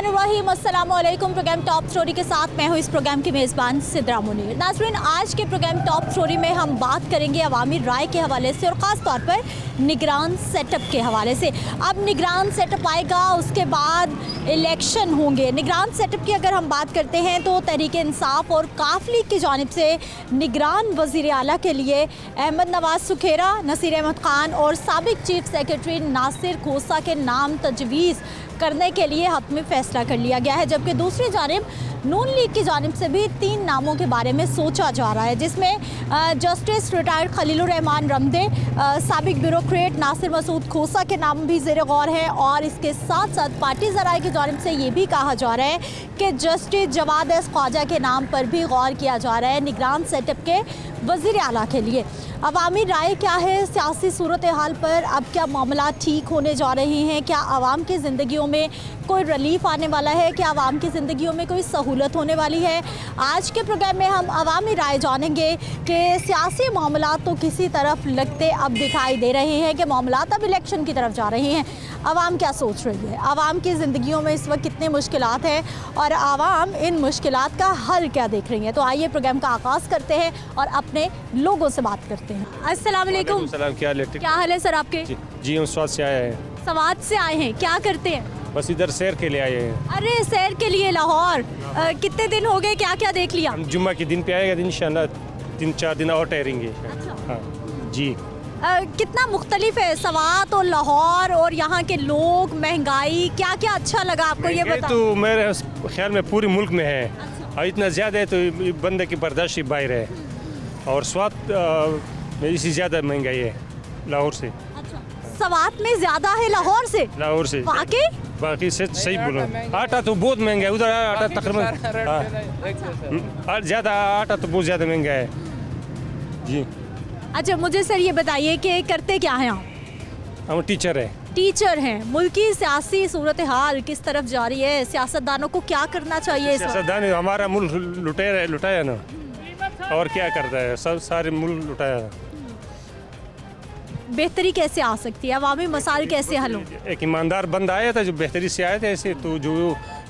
बिस्मिल्लाहिर्रहमानिर्रहीम, अस्सलाम वालेकुम। प्रोग्राम टॉप स्टोरी के साथ मैं हूँ इस प्रोग्राम की मेज़बान सिद्रा मुनीर। नाज़रीन, आज के प्रोग्राम टॉप स्टोरी में हम बात करेंगे अवामी राय के हवाले से और ख़ास तौर पर निगरान सेटअप के हवाले से। अब निगरान सेटअप आएगा, उसके बाद इलेक्शन होंगे। निगरान सेटअप की अगर हम बात करते हैं तो तहरीक इंसाफ और काफ़ लीग की जानिब से निगरान वज़ीर आला के लिए अहमद नवाज सुखेरा, नसीर अहमद ख़ान और साबिक चीफ सेक्रेटरी नासिर खोसा के नाम तजवीज़ करने के लिए हतमी फ़ैसला कर लिया गया है। जबकि दूसरी जानिब नून लीग की जानिब से भी 3 नामों के बारे में सोचा जा रहा है, जिसमें जस्टिस रिटायर्ड खलीलुर रहमान रमदे, साबिक ब्यूरोक्रेट नासिर मसूद खोसा के नाम भी ज़ेर गौर है। और इसके साथ साथ पार्टी ज़राए की जानिब से ये भी कहा जा रहा है कि जस्टिस जवाद एस ख्वाजा के नाम पर भी गौर किया जा रहा है निगरान सेटअप के वज़ीर आला के लिए। अवामी राय क्या है सियासी सूरत हाल पर? अब क्या मामला ठीक होने जा रहे हैं? क्या आवाम की ज़िंदगियों में कोई रिलीफ आने वाला है? क्या आवाम की ज़िंदगियों में कोई सहूलत होने वाली है? आज के प्रोग्राम में हम अवामी राय जानेंगे कि सियासी मामला तो किसी तरफ लगते अब दिखाई दे रहे हैं कि मामला अब इलेक्शन की तरफ जा रहे हैं। आवाम क्या सोच रही है? आवाम की ज़िंदगियों में इस वक्त कितने मुश्किलात हैं और आवाम इन मुश्किलात का हल क्या देख रही है? तो आइए प्रोग्राम का आगाज़ करते हैं और अपने लोगों से बात करते हैं। अस्सलाम वालेकुम। क्या हाल है सर आपके? जी हम स्वाद से आए हैं। स्वाद से आए हैं, क्या करते हैं? बस इधर सैर के लिए आए हैं। अरे सैर के लिए लाहौर, कितने दिन हो गए, क्या क्या देख लिया? हम जुम्मा के दिन पे आएगा, इंशाल्लाह 3-4 दिन और ठहरेंगे। अच्छा। हाँ जी। कितना मुख्तलिफ है सवात और लाहौर और यहाँ के लोग, महंगाई, क्या क्या अच्छा लगा आपको ये बताओ? तो मेरे ख्याल में पूरे मुल्क में है। अच्छा। और इतना ज़्यादा है तो बंदे की बर्दाश्त ही बाहर है। और स्वाद में इसी ज़्यादा महंगाई है लाहौर से। अच्छा, सवात में ज़्यादा है लाहौर से? लाहौर से वाकई? बाकी से सही बोलो, आटा तो बहुत महंगा है उधर। आटा तकरीबन ज़्यादा, आटा तो बहुत ज़्यादा महंगा है जी। अच्छा, मुझे सर ये बताइए कि करते क्या हैं आप? हम टीचर हैं। टीचर हैं। मुल्क की सियासी सूरत हाल किस तरफ जा रही है? सियासतदानों को क्या करना चाहिए? सियासतदान हमारा मुल्क लुटाया ना, और क्या करता है, सब सारे मुल्क लुटाया। बेहतरी कैसे आ सकती है? अवामी मसाइल कैसे हल हों? एक ईमानदार बंदा आया था जो बेहतरी से आए थे, ऐसे तो जो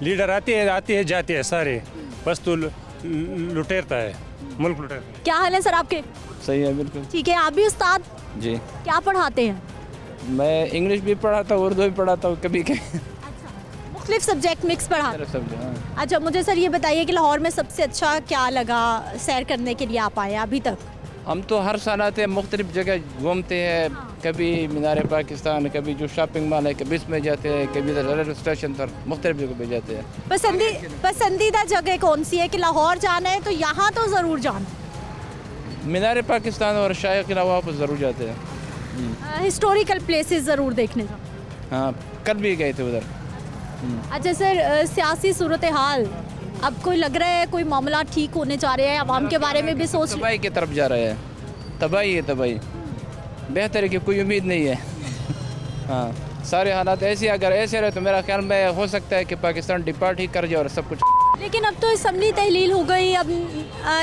लीडर आते हैं जाते हैं सारे, बस तो लुटेरता है, मुल्क लुटेरता है। क्या हाल है सर आपके? सही है, बिल्कुल ठीक है। आप भी उस्ताद? जी। क्या पढ़ाते हैं? मैं इंग्लिश भी पढ़ाता हूँ, उर्दू भी पढ़ाता हूँ, कभी अच्छा, मुख्तलिफ सब्जेक्ट मिक्स पढ़ाते हैं। अच्छा, मुझे सर ये बताइए कि लाहौर में सबसे अच्छा क्या लगा सैर करने के लिए आप आए अभी तक? हम तो हर साल आते हैं, मुख्तलिफ जगह घूमते हैं। कभी मीनार पाकिस्तान, कभी जो शॉपिंग मॉल है, कभी इसमें जाते हैं, कभी रेलवे स्टेशन पर, मुख्तलिफ जगह पे जाते हैं। पसंदीदा जगह कौन सी है कि लाहौर जाना है तो यहाँ तो ज़रूर जाना? मीनार पाकिस्तान और शाह के अलावा पर ज़रूर जाते हैं। हिस्टोरिकल प्लेसेस ज़रूर देखने का? हाँ, कल भी गए थे उधर। अच्छा सर, सियासी सूरत हाल अब कोई लग रहा है कोई मामला ठीक होने जा रहे हैं? आवाम के बारे में भी सोच? तबाही की तरफ जा रहे हैं, तबाही है, तबाही। बेहतर की कोई उम्मीद नहीं है। हाँ, सारे हालात ऐसे अगर ऐसे रहे तो मेरा ख्याल में हो सकता है कि पाकिस्तान डिपार्ट ही कर जाए और सब कुछ। लेकिन अब तो असम्बली तहलील हो गई, अब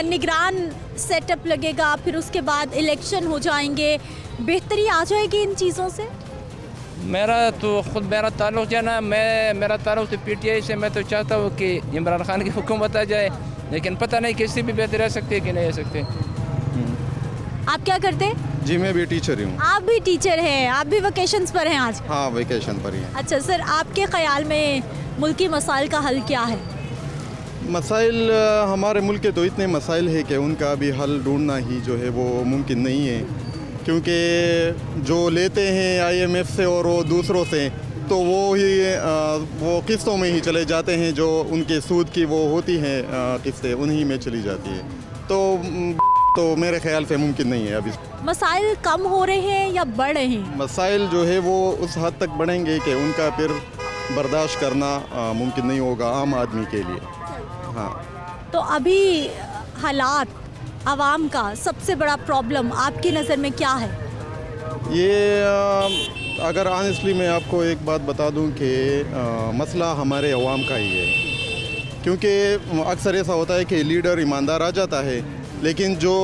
निगरान सेटअप लगेगा, फिर उसके बाद इलेक्शन हो जाएंगे, बेहतरी आ जाएगी इन चीज़ों से? मेरा ताल्लुक़ जो है ना, मेरा ताल्लुक़ तो PTI से। मैं तो चाहता हूँ कि इमरान खान की हुकूमत आ जाए, लेकिन पता नहीं किसी भी बेहतर रह सकती है कि नहीं रह सकते। आप क्या करते हैं? जी मैं भी टीचर ही हूँ। आप भी टीचर हैं? आप भी वेकेशंस पर हैं आज? हाँ, वेकेशन पर ही हैं। अच्छा सर, आपके ख्याल में मुल्की मसाइल का हल क्या है? मसाइल हमारे मुल्क के तो इतने मसाइल है कि उनका भी हल ढूंढना ही जो है वो मुमकिन नहीं है, क्योंकि जो लेते हैं IMF से और वो दूसरों से, तो वो किस्तों में ही चले जाते हैं। जो उनके सूद की वो होती हैं किस्तें, उन्हीं में चली जाती है। तो मेरे ख्याल से मुमकिन नहीं है अभी। मसाइल कम हो रहे हैं या बढ़ रहे हैं? मसाइल जो है वो उस हद तक बढ़ेंगे कि उनका फिर बर्दाश्त करना मुमकिन नहीं होगा आम आदमी के लिए। हाँ, तो अभी हालात आवाम का सबसे बड़ा प्रॉब्लम आपकी नज़र में क्या है? ये अगर ऑनेस्टली मैं आपको एक बात बता दूं कि मसला हमारे अवाम का ही है, क्योंकि अक्सर ऐसा होता है कि लीडर ईमानदार आ जाता है, लेकिन जो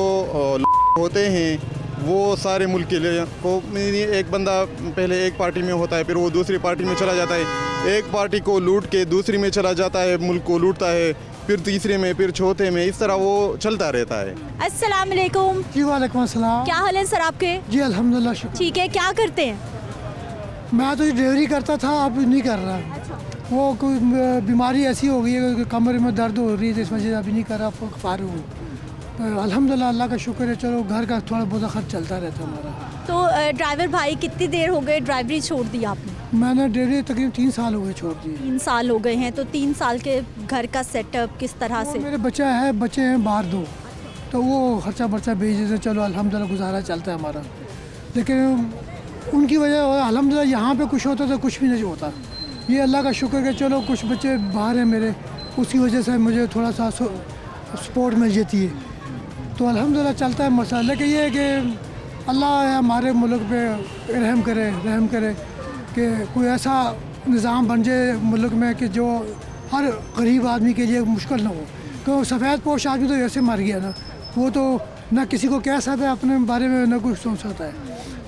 होते हैं वो सारे मुल्क के लिए को, एक बंदा पहले एक पार्टी में होता है, फिर वो दूसरी पार्टी में चला जाता है, एक पार्टी को लूट के दूसरी में चला जाता है, मुल्क को लूटता है, फिर तीसरे में, फिर चौथे में, इस तरह वो चलता रहता है। अस्सलाम वालेकुम। जी वालेकुम अस्सलाम। क्या हाल है सर आपके? जी अल्हम्दुलिल्लाह शुक्र। ठीक है, क्या करते हैं? मैं तो डिलीवरी करता था, अब नहीं कर रहा। वो कोई बीमारी ऐसी हो गई है कि कमर में दर्द हो रही है, इस वजह से अभी नहीं कर रहा, फारिग हूँ। अल्हम्दुलिल्लाह अल्लाह का शुक्र है, चलो घर का थोड़ा बहुत खर्च चलता रहता है हमारा। तो ड्राइवर भाई कितनी देर हो गए ड्राइवरी छोड़ दी आपने? मैंने डिलीवरी तकरीबन 3 साल हो गए छोड़ दी। 3 साल हो गए हैं, तो 3 साल के घर का सेटअप किस तरह से? मेरे बच्चे हैं बाहर 2, तो वो खर्चा बर्चा भेज देते, चलो अल्हम्दुलिल्लाह गुजारा चलता है हमारा। लेकिन उनकी वजह अल्हम्दुलिल्लाह यहाँ पे कुछ होता तो कुछ भी नहीं होता। ये अल्लाह का शुक्र है, चलो कुछ बच्चे बाहर हैं मेरे, उसकी वजह से मुझे थोड़ा सा सपोर्ट मिल जाती है, तो अल्हम्दुलिल्लाह चलता है मसला। लेकिन ये है कि अल्लाह हमारे मुल्क पे रहम करे कि कोई ऐसा निज़ाम बन जाए मुल्क में कि जो हर गरीब आदमी के लिए मुश्किल ना हो। तो सफ़ेद पोश आदमी तो ऐसे मर गया ना, वो तो ना किसी को कह सकता है अपने बारे में, ना कुछ सोच सकता है।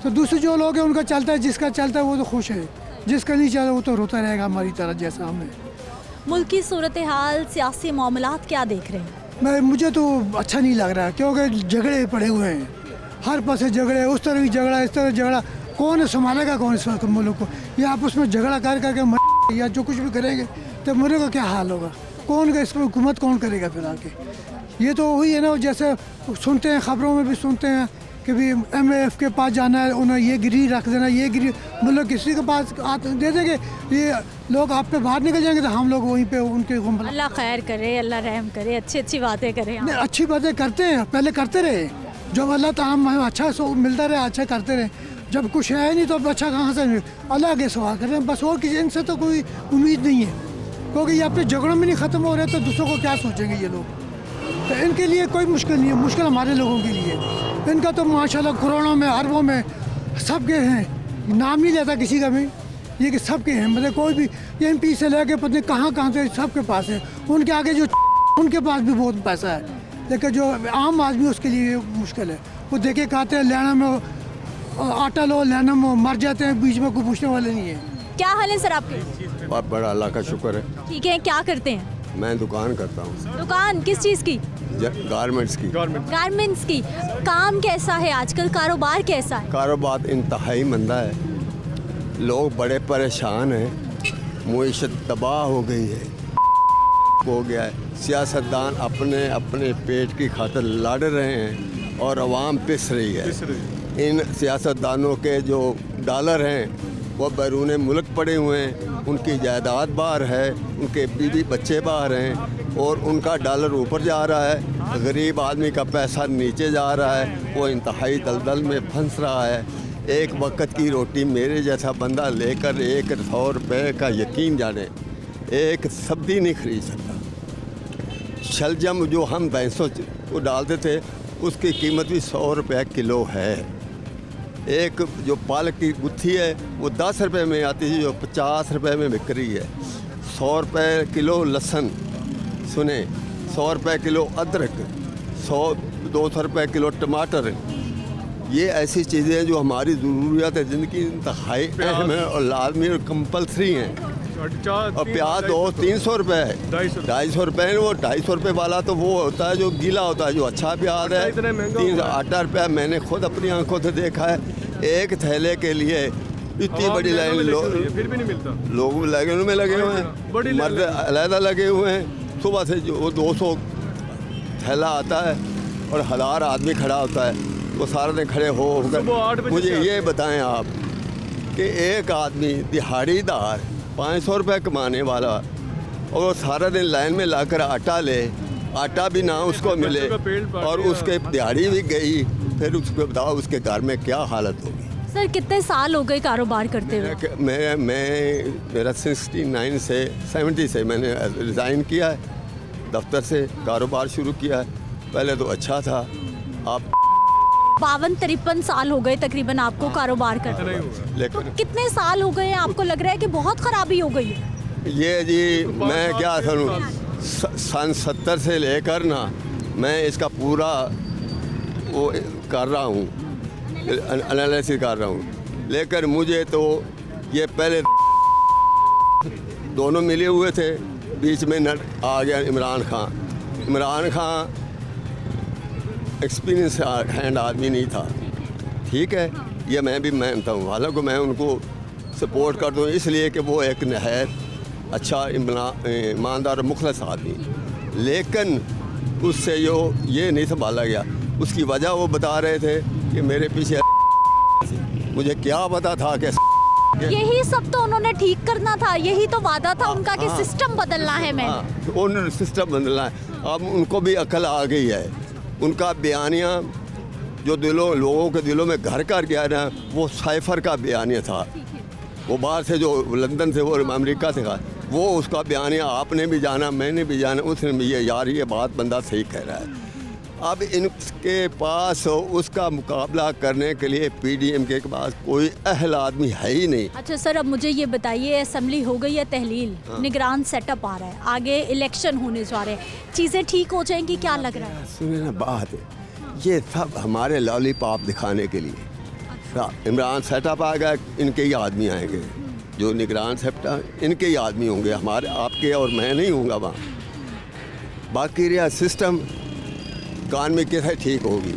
तो दूसरे जो लोग हैं उनका चलता है, जिसका चलता है वो तो खुश है, जिसका नहीं चलता वो तो रोता रहेगा हमारी तरह जैसा हमें। मुल्क की सूरत हाल, सियासी मामलात क्या देख रहे हैं? मुझे तो अच्छा नहीं लग रहा, क्योंकि झगड़े पड़े हुए हैं, हर पास से झगड़े, उस तरह भी झगड़ा, इस तरह झगड़ा, कौन संभालेगा कौन इस मुल्क को? ये आपस में झगड़ा कर करके या जो कुछ भी करेंगे तो मुल्क का क्या हाल होगा? कौन का इस पर हुकूमत कौन करेगा फिर आके? ये तो वही है ना, जैसे सुनते हैं खबरों में भी सुनते हैं कि भी MAF के पास जाना है, उन्हें ये गिरी रख देना, ये गिरी मतलब किसी के पास दे देंगे, ये लोग आप पे बाहर निकल जाएंगे तो हम लोग वहीं पे उनके अल्लाह खैर करे, अल्लाह रहम करे, अच्छी बातें करें। नहीं, अच्छी बातें करते हैं, पहले करते रहे, जब अल्लाह ताला हमें अच्छा मिलता रहे, अच्छा करते रहे। जब कुछ है नहीं तो अब अच्छा कहाँ से अल्लाह के सवाल करें बस, और किसी इनसे तो कोई उम्मीद नहीं है, क्योंकि ये अपने झगड़ों में नहीं ख़त्म हो रहे तो दूसरों को क्या सोचेंगे ये लोग? तो इनके लिए कोई मुश्किल नहीं है, मुश्किल हमारे लोगों के लिए। इनका तो माशाल्लाह करोड़ों में, अरबों में सबके हैं, नाम नहीं लेता किसी का भी, ये कि सबके हैं, मतलब कोई भी MP से लेके पता नहीं कहाँ से सबके पास है। उनके आगे जो उनके पास भी बहुत पैसा है, लेकिन जो आम आदमी उसके लिए मुश्किल है। वो देखे खाते हैं, लेना में आटा लो, लेना में मर जाते हैं, बीच में कोई पूछने वाले नहीं है। क्या हाल है सर आपके? बहुत बड़ा अल्लाह का शुक्र है। ठीक है, क्या करते हैं? मैं दुकान करता हूँ। दुकान किस चीज़ की? गारमेंट्स की। गारमेंट्स की। काम कैसा है आजकल, कारोबार कैसा है? कारोबार इंतहाई मंदा है, लोग बड़े परेशान हैं, मुईशत तबाह हो गई है, हो गया है। सियासतदान अपने अपने पेट की खातिर लड़ रहे हैं और आवाम पिस रही है। इन सियासतदानों के जो डॉलर हैं वो बैरून मुल्क पड़े हुए हैं, उनकी जायदाद बाहर है, उनके बीवी बच्चे बाहर हैं और उनका डॉलर ऊपर जा रहा है, गरीब आदमी का पैसा नीचे जा रहा है, वो इंतहाई दलदल में फंस रहा है। एक वक्त की रोटी मेरे जैसा बंदा लेकर 100 रुपये का, यकीन जाने, एक सब्ज़ी नहीं खरीद सकता। शलजम जो हम भैंसों को डालते थे उसकी कीमत भी 100 रुपये किलो है। एक जो पालक की गुत्थी है वो 10 रुपये में आती है, जो 50 रुपये में बिक रही है। 100 रुपये किलो लहसुन, सुने, 100 रुपये किलो अदरक, 200 रुपये किलो टमाटर। ये ऐसी चीज़ें हैं जो हमारी ज़रूरियात है ज़िंदगी इंतहाई अहम है और लाजमी और कंपलसरी हैं। और प्याज 300 रुपये है, 250 रुपये। वो 250 रुपये वाला तो वो होता है जो गीला होता है, जो अच्छा प्याज है 308 रुपये। मैंने खुद अपनी आंखों से देखा है, एक थैले के लिए इतनी बड़ी लाइन फिर भी नहीं मिलता। लोग लाइनों में लगे हुए हैं, मर्द अलहदा लगे हुए हैं। सुबह से जो 200 थैला आता है और 1000 आदमी खड़ा होता है, वो सारा दिन खड़े होकर। मुझे ये बताएं आप कि एक आदमी दिहाड़ीदार 500 रुपये कमाने वाला और वो सारा दिन लाइन में लाकर आटा ले, आटा भी ना उसको मिले और उसके दिहाड़ी भी गई, फिर उसको बताओ उसके घर में क्या हालत होगी। सर कितने साल हो गए कारोबार करते हुए? मेरा 69 से 70 से मैंने रिज़ाइन किया है दफ्तर से, कारोबार शुरू किया है। पहले तो अच्छा था, आप 52-53 साल हो गए तकरीबन आपको कारोबार करते हुए। लेकिन तो कितने साल हो गए हैं आपको लग रहा है कि बहुत ख़राबी हो गई है? ये जी मैं क्या करूँ, सन 70 से लेकर ना मैं इसका पूरा वो कर रहा हूँ, एनालिसिस कर रहा हूँ। लेकिन मुझे तो ये पहले दोनों मिले हुए थे, बीच में नट आ गया इमरान खान। इमरान खान एक्सपीरियंस हैंड आदमी नहीं था, ठीक है, ये मैं भी मानता हूँ। हालांकि मैं उनको सपोर्ट करता हूँ इसलिए कि वो एक नहायत अच्छा ईमानदार और मुखलस आदमी, लेकिन उससे जो ये नहीं संभाला गया, उसकी वजह वो बता रहे थे कि मेरे पीछे मुझे क्या पता था कि यही सब तो उन्होंने ठीक करना था, यही तो वादा था उनका कि सिस्टम बदलना है। मैं उन्होंने सिस्टम बदलना है। अब उनको भी अकल आ गई है। उनका बयानिया जो लोगों के दिलों में घर कर गया ना, वो साइफर का बयानिया था। वो बाहर से जो लंदन से वो अमेरिका से था, वो उसका बयानिया आपने भी जाना, मैंने भी जाना, उसने भी ये बात बंदा सही कह रहा है। अब इनके पास उसका मुकाबला करने के लिए पीडीएम के पास कोई अहल आदमी है ही नहीं। अच्छा सर, अब मुझे ये बताइए, असेंबली हो गई है तहलील, निगरान सेटअप आ रहा है, आगे इलेक्शन होने जा रहे हैं, चीज़ें ठीक हो जाएंगी, क्या लग रहा है? सुनिए ना बात, ये सब हमारे लॉलीपॉप दिखाने के लिए। इमरान सेटअप आएगा, इनके ही आदमी आएंगे, जो निगरान सेटअप इनके ही आदमी होंगे, हमारे आपके और मैं नहीं हूँगा वहाँ। बाकी रहा सिस्टम कान में कैसे ठीक होगी,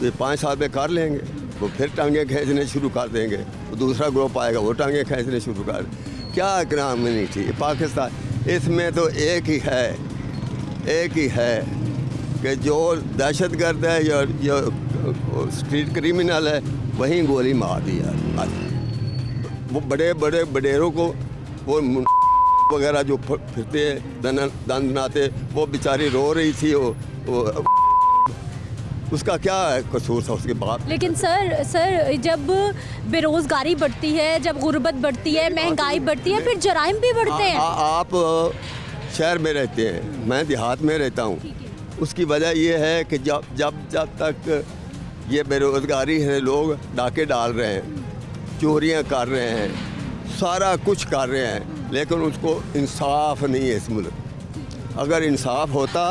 ये 5 साल में कर लेंगे, वो फिर टांगे खींचने शुरू कर देंगे, वो दूसरा ग्रुप आएगा, वो टांगे खींचने शुरू कर। क्या इकराम में नहीं ठीक पाकिस्तान। इसमें तो एक ही है कि जो दहशतगर्द है या जो स्ट्रीट क्रिमिनल है, वहीं गोली मार दी यार। वो बड़े बड़े बडेरों को, वो वगैरह जो फिरते दंद नाते, वो बेचारी रो रही थी, वो उसका क्या कसूर था उसके बाप। लेकिन सर जब बेरोजगारी बढ़ती है, जब गुर्बत बढ़ती है, महंगाई बढ़ती है, फिर जराइम भी बढ़ते हैं। आप शहर में रहते हैं, मैं देहात में रहता हूँ। उसकी वजह ये है कि जब तक ये बेरोजगारी है, लोग डाके डाल रहे हैं, चोरियाँ कर रहे हैं, सारा कुछ कर रहे हैं, लेकिन उसको इंसाफ नहीं है इस मुल्क। अगर इंसाफ होता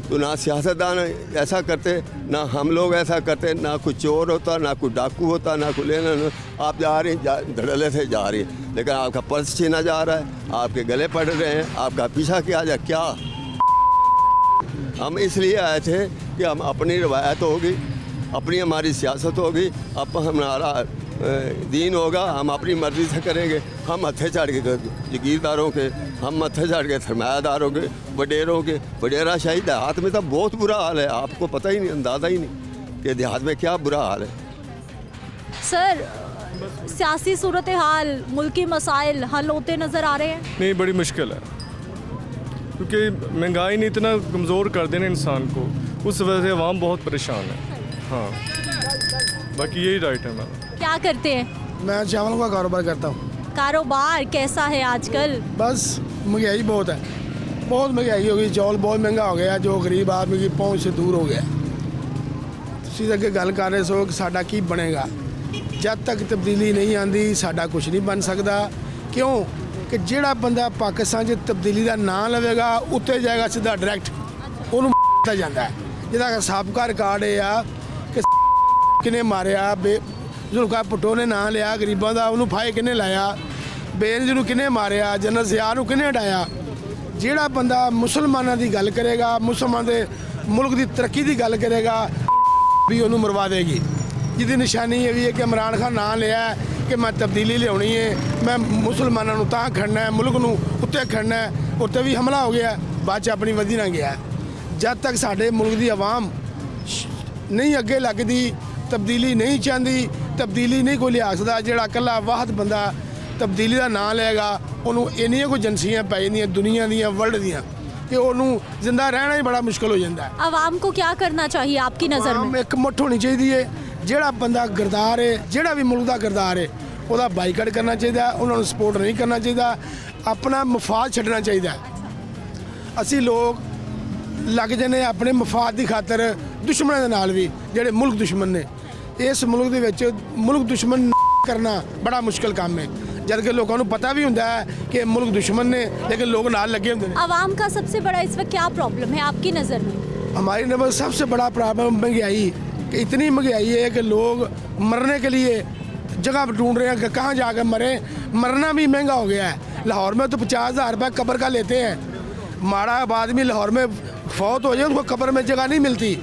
तो ना सियासतदान ऐसा करते, ना हम लोग ऐसा करते, ना कोई चोर होता, ना कोई डाकू होता, ना कोई लेना। आप जा रहे हैं धड़ल्ले से जा रही है, लेकिन आपका पर्स छीना जा रहा है, आपके गले पड़ रहे हैं, आपका पीछा किया जा। क्या हम इसलिए आए थे कि हम अपनी रवायत होगी, अपनी हमारी सियासत होगी, अब हमारा दीन होगा, हम अपनी मर्ज़ी से करेंगे। हम मत्थे चढ़ के जगीरदारों के, हम मत्थे चढ़ के सरमायादारों के, वडेरों के, वडेरा शाही देहात में तो बहुत बुरा हाल है, आपको पता ही नहीं, अंदाज़ा ही नहीं कि देहात में क्या बुरा हाल है। सर सियासी सूरत हाल, मुल्की मसाइल हल होते नज़र आ रहे हैं? नहीं, बड़ी मुश्किल है, क्योंकि महंगाई ने इतना कमज़ोर कर देना इंसान को, उस वजह से अवाम बहुत परेशान है। हाँ, बाकी यही राइट है। मेरा क्या करते हैं? मैं चावल का कारोबार करता हूँ। कारोबार कैसा है आजकल? बस महंगाई बहुत है, बहुत महंगाई हो गई, चावल बहुत महंगा हो गया, जो गरीब आदमी की पहुँच से दूर हो गया। तुसीं अगे गल कर रहे सो कि साडा की बनेगा, जब तक तब्दीली नहीं आती साडा कुछ नहीं बन सकता। क्यों कि जिहड़ा बंदा पाकिस्तान 'च तब्दीली का नाम लवेगा, उत्ते जाएगा सीधा डायरैक्ट, उन्होंने जाता है। जिहदा साबका रिकॉर्ड ये आ कि किने मारिया, जुल्फा भुट्टो ने नाम लिया गरीबों का, उन्होंने फाहे किने लाया, बेनज़ीर नूं किने मारिया, जनरल ज़िया नूं किने हटाया। जिहड़ा बंदा मुसलमानों की गल करेगा, मुसलमान के मुल्क की तरक्की की गल करेगा, भी उन्होंने मरवा देगी। जिहदी निशानी ये भी है कि इमरान खान नाम लिया है कि मैं तब्दीली लियानी है, मैं मुसलमानों नूं तां खड़ना है, मुल्क नूं उत्ते खड़ना है, उत्ते भी हमला हो गया, बाद च अपनी वधी ना गया। जब तक साडे मुल्क की आवाम नहीं अगे लगती, तब्दीली नहीं चाहती, तब्दीली नहीं कोई लिया सकता। जिहड़ा कल्ला वाहद बंदा तब्दीली का नाम लेगा, उन्होंने इन्नियां कोई एजेंसियां पै जांदियां दुनिया दियां, वर्ल्ड दियां, कि उन्होंने जिंदा रहना ही बड़ा मुश्किल हो जाता है। आवाम को क्या करना चाहिए आपकी नज़र में? एक मुठ होनी चाहिए है, जिहड़ा बंदा गिरदार है, जिहड़ा भी मुल्क का गिरदार है, वह बाईकाट करना चाहिए, उन्होंने सपोर्ट नहीं करना चाहिए, अपना मफाद छड्डना चाहिए। असी लोग लग जाने अपने मफाद की खातर दुश्मनों के नाल भी, जिहड़े मुल्क दुश्मन ने। इस मुल्क दे विच मुल्क दुश्मन करना बड़ा मुश्किल काम है, जबकि लोगों को पता भी होंदा है कि मुल्क दुश्मन ने, लेकिन लोग नाल लगे होंदे ने। आवाम का सबसे बड़ा इस वक्त क्या प्रॉब्लम है आपकी नज़र में? हमारी नज़र सबसे बड़ा प्रॉब्लम महंगाई, कि इतनी महंगाई है कि लोग मरने के लिए जगह ढूंढ रहे हैं कि कहाँ जाकर मरें। मरना भी महंगा हो गया है, लाहौर में तो 50,000 रुपये कब्र का लेते हैं। माड़ा आदमी लाहौर में फौत हो जाए उसको कब्र में जगह नहीं मिलती।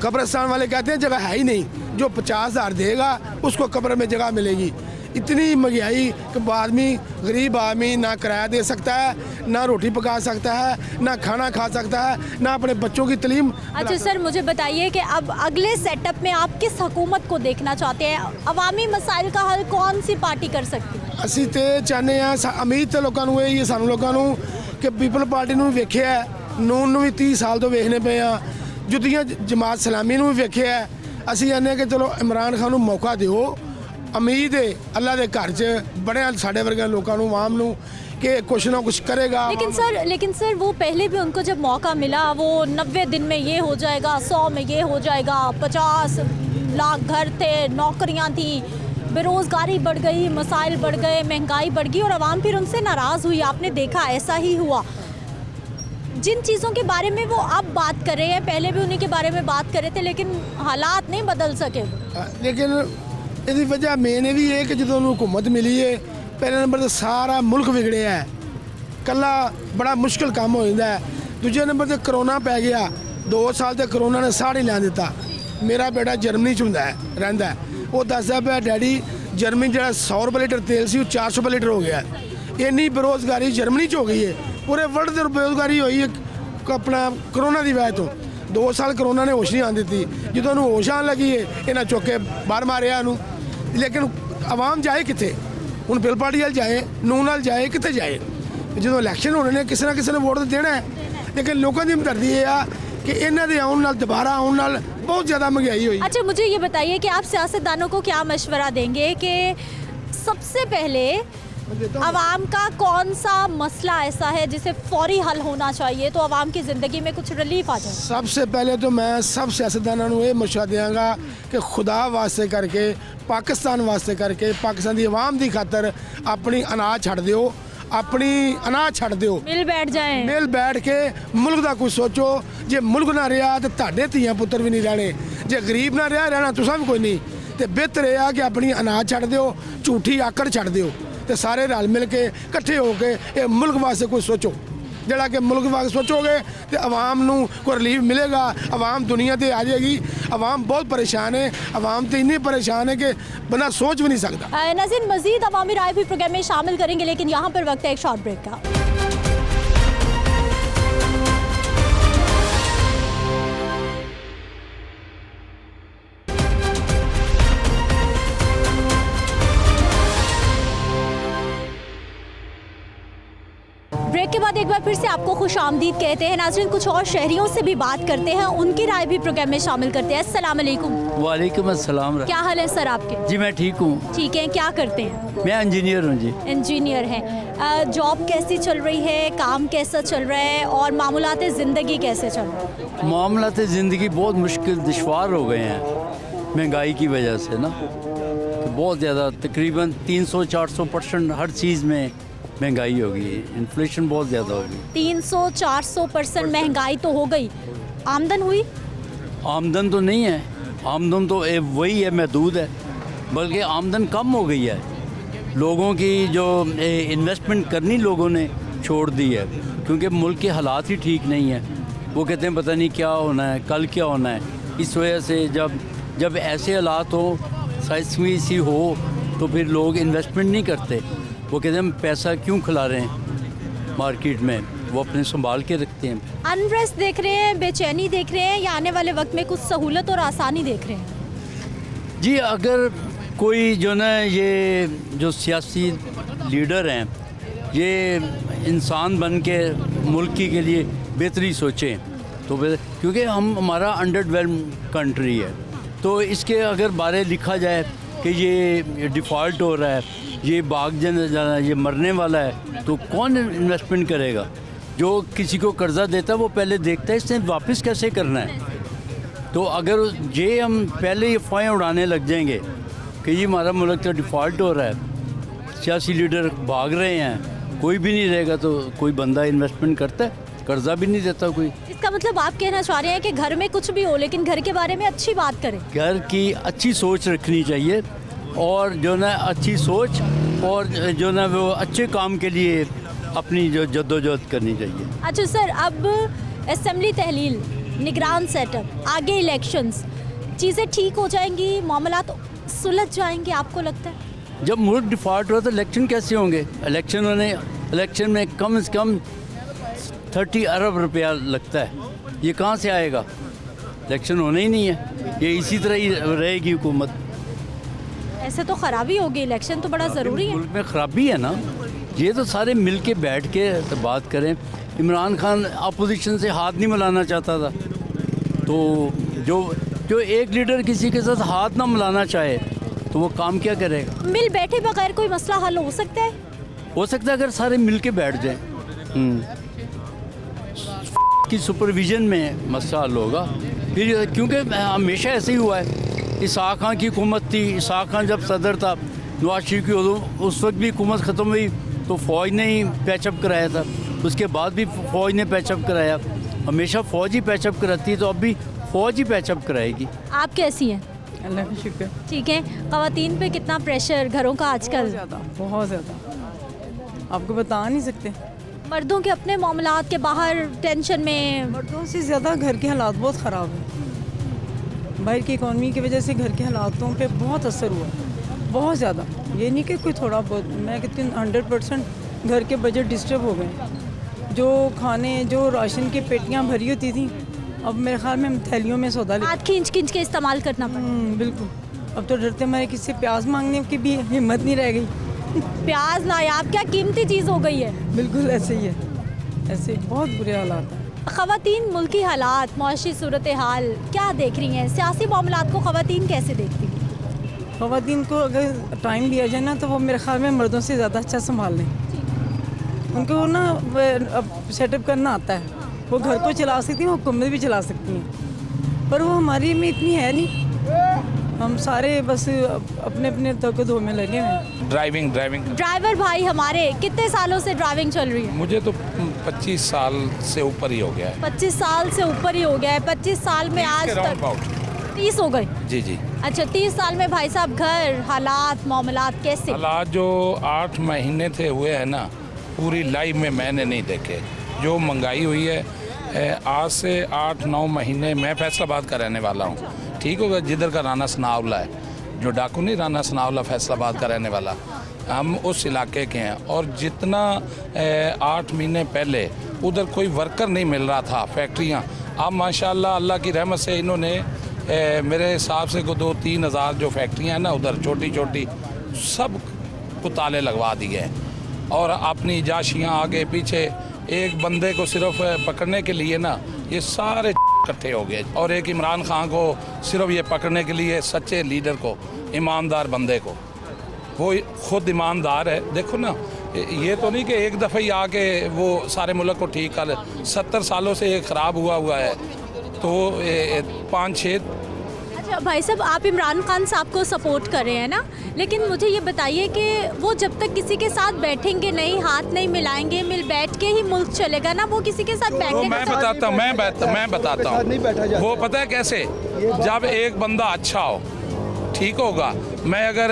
कब्रिस्तान वाले कहते हैं जगह है ही नहीं, जो 50,000 देगा उसको कब्र में जगह मिलेगी। इतनी महंगाई कि आदमी गरीब आदमी ना किराया दे सकता है, ना रोटी पका सकता है, ना खाना खा सकता है, ना अपने बच्चों की तालीम। अच्छा सर, मुझे बताइए कि अब अगले सेटअप में आप किस हुकूमत को देखना चाहते हैं? अवामी मसाइल का हल कौन सी पार्टी कर सकती है? ਅਸੀਂ ਤੇ ਚਾਹੁੰਦੇ ਆ ਉਮੀਦ ਤੇ ਲੋਕਾਂ ਨੂੰ ਇਹ ਹੀ ਸਾਨੂੰ ਲੋਕਾਂ ਨੂੰ ਕਿ ਪੀਪਲ ਪਾਰਟੀ ਨੂੰ ਵੀ ਵੇਖਿਆ, ਨੂਨ ਨੂੰ ਵੀ 30 ਸਾਲ ਤੋਂ ਵੇਖਣੇ ਪਏ ਆ, ਜੁੱਤੀਆਂ ਜਮਾਤ ਸਲਾਮੀ ਨੂੰ ਵੀ ਵੇਖਿਆ। ਅਸੀਂ ਕਹਿੰਦੇ ਕਿ ਚਲੋ ਇਮਰਾਨ ਖਾਨ ਨੂੰ ਮੌਕਾ ਦਿਓ। ਉਮੀਦ ਹੈ ਅੱਲਾ ਦੇ ਘਰ 'ਚ ਬੜੇ ਸਾਡੇ ਵਰਗੇ ਲੋਕਾਂ ਨੂੰ ਆਵਾਮ ਨੂੰ कि कुछ ना कुछ करेगा। लेकिन सर वो पहले भी उनको जब मौका मिला वो 90 दिन में ये हो जाएगा, 100 में ये हो जाएगा, 50 लाख घर थे, नौकरियां थी, बेरोज़गारी बढ़ गई, मसाइल बढ़ गए, महंगाई बढ़ गई और आवाम फिर उनसे नाराज़ हुई। आपने देखा ऐसा ही हुआ। जिन चीज़ों के बारे में वो अब बात कर रहे हैं पहले भी उन्हीं के बारे में बात कर रहे थे, लेकिन हालात नहीं बदल सके। लेकिन इसकी वजह मेन ये भी है कि जो हुकूमत मिली है पहले नंबर तो सारा मुल्क विगड़िया है, कला बड़ा मुश्किल काम हो जाता है। दूजे नंबर तो करोना पै गया, 2 साल तो करोना ने साड़ ही लै दिता। मेरा बेटा जर्मनी च हुंदा है रहिंदा है, वो दसदा पिया डैडी जर्मनी जो 100 रुपये लीटर तेल सी 400 रुपये लीटर हो गया। इन्नी बेरोज़गारी जर्मनी च हो गई है, पूरे वर्ल्ड से बेरोज़गारी हुई है अपना करोना की वजह तो। 2 साल करोना ने होश नहीं आन दी, जो होश आन लगी है इन्हें चुक के बाहर मारिया। लेकिन आवाम जाए कितने ਹੁਣ ਬਿਲ ਪਾਰਟੀ ਵੱਲ ਜਾਏ, ਨੂਨ ਨਾਲ ਜਾਏ, ਕਿੱਥੇ ਜਾਏ? ਜਦੋਂ ਇਲੈਕਸ਼ਨ ਹੋਣੇ ਨੇ ਕਿਸੇ ਨਾ ਕਿਸੇ ਨੇ ਵੋਟ ਦੇਣਾ ਹੈ। ਲੇਕਿन ਲੋਕਾਂ ਦੀ ਹਮਦਰਦੀ ਇਹ ਆ कि ਇਹਨਾਂ ਦੇ ਆਉਣ ਨਾਲ दोबारा ਆਉਣ ਨਾਲ बहुत ज़्यादा महंगाई हुई। अच्छा मुझे ये बताइए कि आप सियासतदानों को क्या मशवरा देंगे कि सबसे पहले आवाम का कौन सा मसला ऐसा है जिसे फौरी हल होना चाहिए तो आवाम की ज़िंदगी में कुछ रिलीफ आ जाए? सबसे पहले तो मैं सब सियासतदानों को ये मशवरा देंगा कि खुदा वास्ते करके पाकिस्तान वास्ते करके पाकिस्तान की आवाम की खातर अपनी अनाज छड़ दियो, अपनी अनाज छड़ दियो, मिल बैठ जाए, मिल बैठ के मुल्क का कुछ सोचो। जे मुल्क ना रहा तो तुहाडे धीआं पुत्तर भी नहीं रहने, जे गरीब ना रहा रहना तुसां भी कोई नहीं। तो बेहतर यह कि अपनी अनाज छड़ दियो, झूठी आकड़ छड़ दियो तो सारे रल मिल के इकट्ठे होके ये मुल्क वास्ते कुछ सोचो। जड़ा कि मुल्क वास्ते सोचोगे तो आवाम नू कोई रिलीफ मिलेगा, आवाम दुनिया ते आ जाएगी। आवाम बहुत परेशान है, आवाम तो इतनी परेशान है कि बंदा सोच भी नहीं सकता। नाज़रीन मज़ीद अवामी राय भी प्रोग्राम में शामिल करेंगे, लेकिन यहाँ पर वक्त है एक शॉर्ट ब्रेक का। ब्रेक के बाद एक बार फिर से आपको खुश आमदीद कहते हैं। नाज़रीन कुछ और शहरियों से भी बात करते हैं, उनकी राय भी प्रोग्राम में शामिल करते हैं। अस्सलाम वालेकुम। वालेकुम अस्सलाम। क्या हाल है सर आपके? जी मैं ठीक हूँ। ठीक है, क्या करते हैं? मैं इंजीनियर हूँ जी। इंजीनियर हैं। जॉब कैसी चल रही है, काम कैसा चल रहा है और मामूलात ज़िंदगी कैसे चल रहा है? मामलात ज़िंदगी बहुत मुश्किल दुश्वार हो गए हैं महंगाई की वजह से ना, तो बहुत ज़्यादा तकरीबन 300-400% हर चीज़ में महंगाई हो गई, इन्फ्लेशन बहुत ज़्यादा हो गई। 300-400% महंगाई तो हो गई, आमदन हुई? आमदन तो नहीं है, आमदन तो वही है, महदूद है, बल्कि आमदन कम हो गई है। लोगों की जो इन्वेस्टमेंट करनी लोगों ने छोड़ दी है, क्योंकि मुल्क के हालात ही ठीक नहीं है। वो कहते हैं पता नहीं क्या होना है, कल क्या होना है। इस वजह से जब ऐसे हालात हो, साइस्मी सी हो, तो फिर लोग इन्वेस्टमेंट नहीं करते। वो कहते हैं हम पैसा क्यों खिला रहे हैं मार्केट में, वो अपने संभाल के रखते हैं। अनरेस्ट देख रहे हैं, बेचैनी देख रहे हैं या आने वाले वक्त में कुछ सहूलत और आसानी देख रहे हैं? जी अगर कोई जो ना ये जो सियासी लीडर हैं ये इंसान बन के मुल्क के लिए बेहतरी सोचें तो क्योंकि हमारा अंडर डेवलप्ड कंट्री है, तो इसके अगर बारे लिखा जाए कि ये डिफ़ॉल्ट हो रहा है, ये भाग जाना, ये मरने वाला है, तो कौन इन्वेस्टमेंट करेगा? जो किसी को कर्ज़ा देता है वो पहले देखता है इसने वापस कैसे करना है। तो अगर ये हम पहले ये फ़ायें उड़ाने लग जाएंगे कि ये हमारा मुल्क तो डिफ़ॉल्ट हो रहा है, सियासी लीडर भाग रहे हैं, कोई भी नहीं रहेगा, तो कोई बंदा इन्वेस्टमेंट करता है? कर्ज़ा भी नहीं देता कोई। इसका मतलब आप कहना चाह रहे हैं कि घर में कुछ भी हो लेकिन घर के बारे में अच्छी बात करें? घर की अच्छी सोच रखनी चाहिए और जो ना अच्छी सोच और जो ना वो अच्छे काम के लिए अपनी जो जद्दोजहद करनी चाहिए। अच्छा सर, अब असेंबली तहलील, निगरान सेटअप, आगे इलेक्शंस, चीज़ें ठीक हो जाएंगी, मामलात सुलझ जाएंगे आपको लगता है? जब मुल्क डिफॉल्ट हो तो इलेक्शन कैसे होंगे? इलेक्शन में कम से कम 30 अरब रुपया लगता है, ये कहाँ से आएगा? इलेक्शन होना ही नहीं है, ये इसी तरह ही रहेगी हुकूमत। ऐसे तो ख़राबी होगी, इलेक्शन तो बड़ा ज़रूरी है। मुल्क में ख़राबी है ना, ये तो सारे मिल के बैठ के तो बात करें। इमरान खान अपोजिशन से हाथ नहीं मिलाना चाहता था, तो जो एक लीडर किसी के साथ हाथ ना मिलाना चाहे तो वो काम क्या करेगा? मिल बैठे बगैर कोई मसला हल हो सकता है? हो सकता है अगर सारे मिल के बैठ जाएं। की सुपरविजन में मसला हल होगा फिर, क्योंकि हमेशा ऐसे ही हुआ है। इसाक खान की हुकूमत थी, इसाक खान जब सदर था, नवाज शरीफ की उस वक्त भी हुकूमत ख़त्म हुई तो फ़ौज ने ही पैचअप कराया था, उसके बाद भी फ़ौज ने पैचअप कराया। हमेशा फ़ौज ही पैचअप कराती है, तो अब भी फ़ौज ही पैचअप कराएगी। आप कैसी हैं? अल्लाह का शुक्र। ठीक है। ख़वातीन पे कितना प्रेशर घरों का आजकल? बहुत ज़्यादा, आपको बता नहीं सकते। मर्दों के अपने मामलात के बाहर टेंशन में, मर्दों से ज़्यादा घर के हालात बहुत ख़राब हैं। बाहर की इकॉनमी की वजह से घर के हालातों पे बहुत असर हुआ, बहुत ज़्यादा। ये नहीं कि कोई थोड़ा बहुत, मैं कहती हूँ 100% घर के बजट डिस्टर्ब हो गए। जो खाने, जो राशन की पेटियाँ भरी होती थी, अब मेरे ख्याल में थैलियों में सौदा ले, हाथ खींच खींच के इस्तेमाल करना पड़ा। बिल्कुल। अब तो डरते हमारे किसी से प्याज मांगने की भी हिम्मत नहीं रह गई। प्याज नायाब, क्या कीमती चीज़ हो गई है। बिल्कुल ऐसे ही है, ऐसे बहुत बुरे हालात हैं। ख़वातीन मुल्की हालात, मुआशी सूरत हाल क्या देख रही हैं? सियासी मामलात को ख़वातीन कैसे देखती हैं? ख़वातीन को अगर टाइम दिया जाए ना तो वो मेरे ख्याल में मर्दों से ज़्यादा अच्छा संभाल लें। उनको ना अब सेटअप करना आता है, वो घर को चला सकती हैं, हुकूमत भी चला सकती हैं, पर वो हमारी में इतनी है नहीं। हम सारे बस अपने अपने तकदो में लगे हुए हैं। ड्राइवर भाई हमारे कितने सालों से ड्राइविंग चल रही है? मुझे तो 25 साल से ऊपर ही हो गया है। 25 साल से ऊपर ही हो गया है। 25 साल में आज तक 30 हो गए। जी जी। अच्छा, 30 साल में भाई साहब घर हालात मामलात कैसे? हालात जो 8 महीने थे हुए हैं ना, पूरी लाइफ में मैंने नहीं देखे। जो महंगाई हुई है आज से 8-9 महीने, मैं फैसलाबाद का रहने वाला हूँ, ठीक होगा, जिधर का राना सनाउल्ला है, जो डाकू नहीं, राना सनाउल्ला फैसलाबाद का रहने वाला, हम उस इलाके के हैं। और जितना 8 महीने पहले उधर कोई वर्कर नहीं मिल रहा था, फैक्ट्रियाँ, अब माशाल्लाह अल्लाह की रहमत से इन्होंने मेरे हिसाब से को 2-3 हज़ार जो फैक्ट्रियाँ हैं ना उधर छोटी छोटी, सब को ताले लगवा दिए हैं। और अपनी जाशियाँ आगे पीछे, एक बंदे को सिर्फ पकड़ने के लिए ना ये सारे इकट्ठे हो गए। और एक इमरान खान को सिर्फ ये पकड़ने के लिए, सच्चे लीडर को, ईमानदार बंदे को, वो खुद ईमानदार है। देखो ना, ये तो नहीं कि एक दफ़ा ही आके वो सारे मुल्क को ठीक कर, 70 सालों से ये ख़राब हुआ है, तो 5-6। अच्छा भाई साहब, आप इमरान खान साहब को सपोर्ट कर रहे हैं ना, लेकिन मुझे ये बताइए कि वो जब तक किसी के साथ बैठेंगे नहीं, हाथ नहीं मिलाएंगे, मिल बैठ के ही मुल्क चलेगा ना, वो किसी के साथ बैठने मैं बताता हूँ वो पता है कैसे? जब एक बंदा अच्छा हो, ठीक होगा। मैं अगर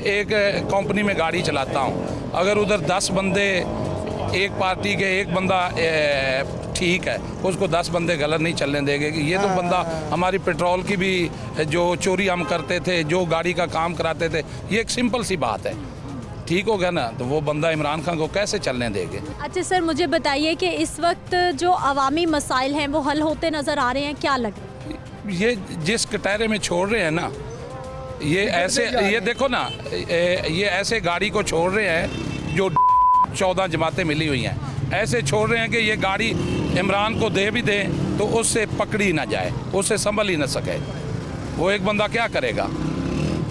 एक कंपनी में गाड़ी चलाता हूँ, अगर उधर 10 बंदे, एक पार्टी के एक बंदा ठीक है, उसको 10 बंदे गलत नहीं चलने देंगे। ये तो बंदा हमारी पेट्रोल की भी जो चोरी हम करते थे, जो गाड़ी का काम कराते थे, ये एक सिंपल सी बात है, ठीक हो गया ना, तो वो बंदा इमरान खान को कैसे चलने देंगे? अच्छा सर, मुझे बताइए कि इस वक्त जो अवामी मसाइल हैं वो हल होते नज़र आ रहे हैं, क्या लग रहा है? ये जिस कटहरे में छोड़ रहे हैं ना, ये ऐसे, ये देखो ना, ये ऐसे गाड़ी को छोड़ रहे हैं जो 14 जमातें मिली हुई हैं, ऐसे छोड़ रहे हैं कि ये गाड़ी इमरान को दे भी दें तो उससे पकड़ी ना जाए, उससे संभल ही ना सके। वो एक बंदा क्या करेगा?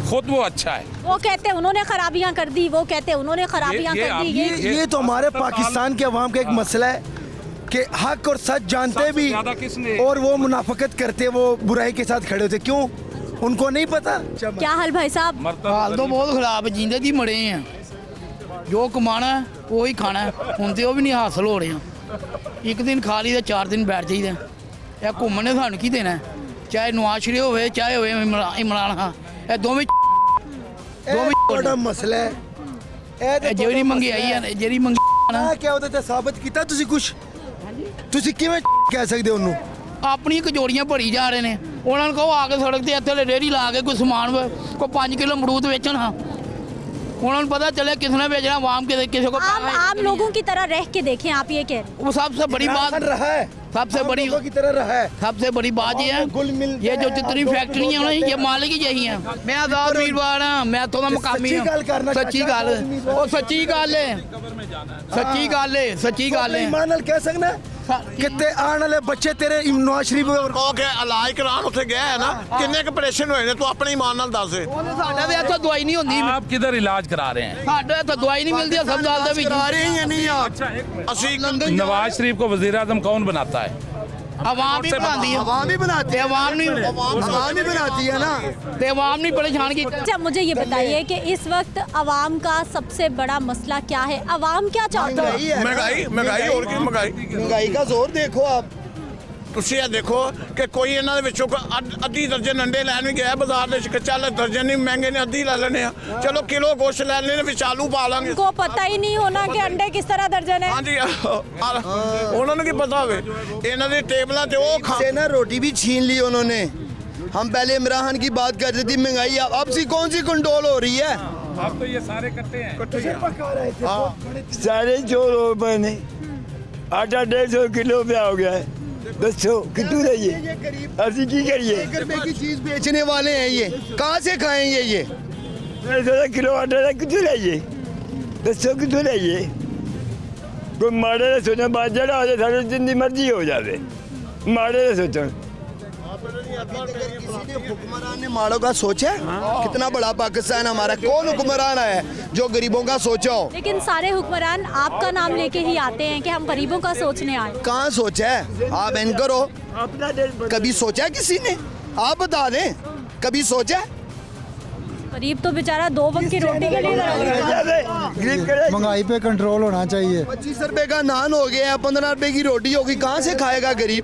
खुद वो अच्छा है, वो कहते हैं उन्होंने खराबियां कर दी, वो कहते हैं उन्होंने खराबियां कर दी। ये तो हमारे पाकिस्तान के अवाम का एक मसला है कि हक और सच जानते भी और वो मुनाफकत करते, वो बुराई के साथ खड़े होते, क्यों? उनको नहीं पता। क्या हाल भाई साहब? हाल तो बहुत खराब है, जींदे दी मरे हैं, जो कमाना है वो ही खाना है, ਹੁਣ ਤੇ ਉਹ ਵੀ ਨਹੀਂ ਹਾਸਲ ਹੋ ਰਹੀਆਂ। ਇੱਕ ਦਿਨ ਖਾ ਲਈ ਤੇ 4 ਦਿਨ ਬੈਠ ਜਾਈਦਾ। ਇਹ ਘੁੰਮਣ ਨੇ ਸਾਨੂੰ ਕੀ ਦੇਣਾ? ਚਾਹੇ ਨਵਾਜ਼ ਸ਼ਰੀਫ ਹੋਵੇ, ਚਾਹੇ ਹੋਵੇ ਇਮਰਾਨ ਖਾਨ, ਇਹ ਦੋਵੇਂ बड़ा मसला है ਜਿਹੜੀ ਮੰਗਾਈ ਹੈ ਨਾ ਜਿਹੜੀ ਮੰਗੀ ਨਾ क्या होता था साबित ਕੀਤਾ ਤੁਸੀਂ ਕੁਝ ਤੁਸੀਂ ਕਿਵੇਂ ਕਹਿ ਸਕਦੇ ਹੋ ਉਹਨੂੰ ਆਪਣੀ ਕਜੋੜੀਆਂ ਭਰੀ ਜਾ ਰਹੇ ਨੇ ਉਹਨਾਂ ਨੂੰ ਕਹੋ ਆ ਕੇ ਸੜਕ ਤੇ ਇੱਥੇ ਰੇਹੜੀ ਲਾ ਕੇ ਕੋਈ ਸਮਾਨ ਕੋਈ 5 ਕਿਲੋ ਅਮਰੂਦ ਵੇਚਣ ਹਾਂ ਉਹਨਾਂ ਨੂੰ ਪਤਾ ਚੱਲੇ किसने बेचना आवाम के किसी को आम लोगों की तरह रह के देखें आप ये कह रहे हैं। वो सबसे बड़ी बात रहा है सबसे बड़ी की तरह रहा है सबसे बड़ी बात ये है ये जो जितनी फैक्ट्रियां हैं ना ये मालिक ही यही हैं मैं आजाद उम्मीदवार हां मैं तो मुकामी हूं सच्ची गल ओ सच्ची गल है सच्ची गल है सच्ची गल है ईमान नाल कह सकना कितने आने वाले बच्चे तेरे नवाज शरीफ ਕਹੋ ਕਿ ਇਲਾਜ ਕਰਾਉਣ ਉੱਥੇ ਗਿਆ ਹੈ ਨਾ ਕਿੰਨੇ ਕੁ ਆਪਰੇਸ਼ਨ ਹੋਏ ਨੇ ਤੂੰ ਆਪਣੇ ਇਮਾਨ ਨਾਲ ਦੱਸ ਸਾਡਾ ਤੇ ਇੱਥੇ ਦਵਾਈ ਨਹੀਂ ਹੁੰਦੀ आप किधर इलाज करा रहे हैं? ਸਾਡੇ ਇੱਥੇ ਦਵਾਈ ਨਹੀਂ ਮਿਲਦੀ ਹਸਪਤਾਲ ਦੇ ਵਿੱਚ करा रहे हैं नहीं आप ਅਸੀਂ नवाज शरीफ को वजीर आजम कौन बनाता है? आवाम ही बनाती है आवाम ही बनाते हैं आवाम नहीं आवाम ही बनाती है ना ते आवाम नहीं परेशान की अच्छा मुझे ये बताइए कि इस वक्त आवाम का सबसे बड़ा मसला क्या है, आवाम क्या चाहता है? ਮਹਿੰਗਾਈ ਹੋਰ ਕੀ ਮਹਿੰਗਾਈ महंगाई का जोर देखो आप ਤੁਸੀਂ ਇਹ ਦੇਖੋ ਕਿ ਕੋਈ ਇਹਨਾਂ ਦੇ ਵਿੱਚੋਂ ਅੱਧੀ ਦਰਜਨ ਅੰਡੇ ਲੈਣ ਵੀ ਗਿਆ ਬਾਜ਼ਾਰ ਦੇ ਵਿੱਚ ਚੱਲ ਦਰਜਨ ਨਹੀਂ ਮਹਿੰਗੇ ਨੇ ਅੱਧੀ ਲੈ ਲੈਣੇ ਆ ਚਲੋ ਕਿਲੋ ਗੋਸ਼ਤ ਲੈ ਲੈਣੇ ਵਿੱਚ ਆਲੂ ਪਾ ਲਾਂਗੇ उनको पता ही नहीं होना कि अंडे किस तरह दर्जन है। ਹਾਂਜੀ ਉਹਨਾਂ ਨੂੰ ਕੀ ਪਤਾ ਹੋਵੇ ਇਹਨਾਂ ਦੇ ਟੇਬਲਾਂ ਤੇ ਉਹ से ना रोटी भी छीन ली उन्होंने हम पहले इमरान खान की बात कर रही थी महंगाई अब सी कौन सी कंट्रोल हो रही है आप तो ये सारे करते हैं। सारे चोर हो बने आटा 150 किलो पे हो गया है दसो कितू रहिए असि की करिए 1 रुपए की चीज बेचने वाले हैं ये कहाँ से खाएंगे ये 150 किलो आटा कितू रहिए दसो कितू रहिए कोई माड़े ने सोचा बात जड़ा हो जाए सारे जिंदी मर्जी हो जाए माड़े ने सोचा किसी ने हुक्मरान ने माड़ों का सोचा कितना बड़ा पाकिस्तान हमारा कौन हुक्मरान है जो गरीबों का सोचा हो लेकिन सारे हुक्मरान आपका नाम लेके ही आते हैं कि हम गरीबों का सोचने आए। कहाँ सोचा है आप एंकर हो कभी सोचा किसी ने आप बता दें कभी सोचा गरीब तो बेचारा 2 वक्त की रोटी के लिए महंगाई पे कंट्रोल होना चाहिए। 25 रुपए का नान हो गया है 15 रुपए की रोटी होगी कहाँ से खाएगा गरीब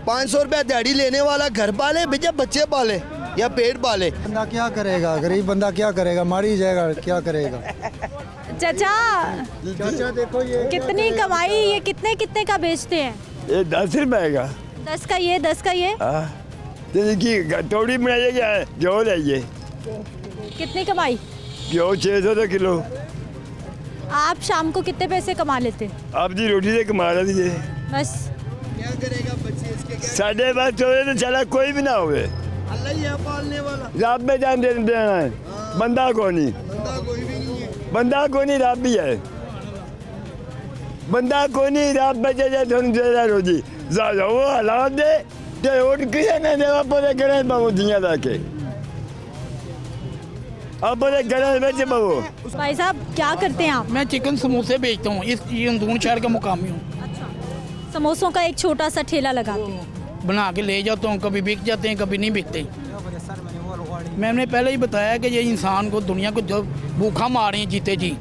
500 रुपया दिहाड़ी लेने वाला घर पाले भैया बच्चे पाले या पेट पाले बंदा क्या करेगा, गरीब बंदा क्या करेगा, मारी जाएगा क्या करेगा। चाचा देखो ये कितनी कमाई, ये कितने कितने का बेचते हैं? ये 10 रुपए का 10 का ये 10 का ये जैसे कि थोड़ी बनाइए क्या है जो लाइए कितनी कमाई? जो 600 किलो आप शाम को कितने पैसे कमा लेते हैं? आपकी रोटी से कमा रही है बस क्या करेगा बच्चे इसके साढ़े पास चोरे तो चला कोई भी ना हुए अल्लाह ही है पालने वाला रात में जान देना है बंदा को नहीं बंदा कोई भी नहीं है बंदा को नहीं रात भी है बंदा को नहीं रात बचे जाए थोड़ी देर रोजी ज्यादा वो हालात दे ते और किसी ने देवा पूरे करे बाबू दुनिया जाके अब पूरे करे बेचे बाबू भाई साहब क्या करते हैं आप? मैं चिकन समोसे बेचता हूँ इस अंदून शहर का मुकामी हूँ समोसों का एक छोटा सा ठेला लगाते हैं, बना के ले जाता हूँ कभी बिक जाते हैं कभी नहीं बिकते मैंने पहले ही बताया कि ये इंसान को दुनिया को जब भूखा मार रहे हैं जीते जी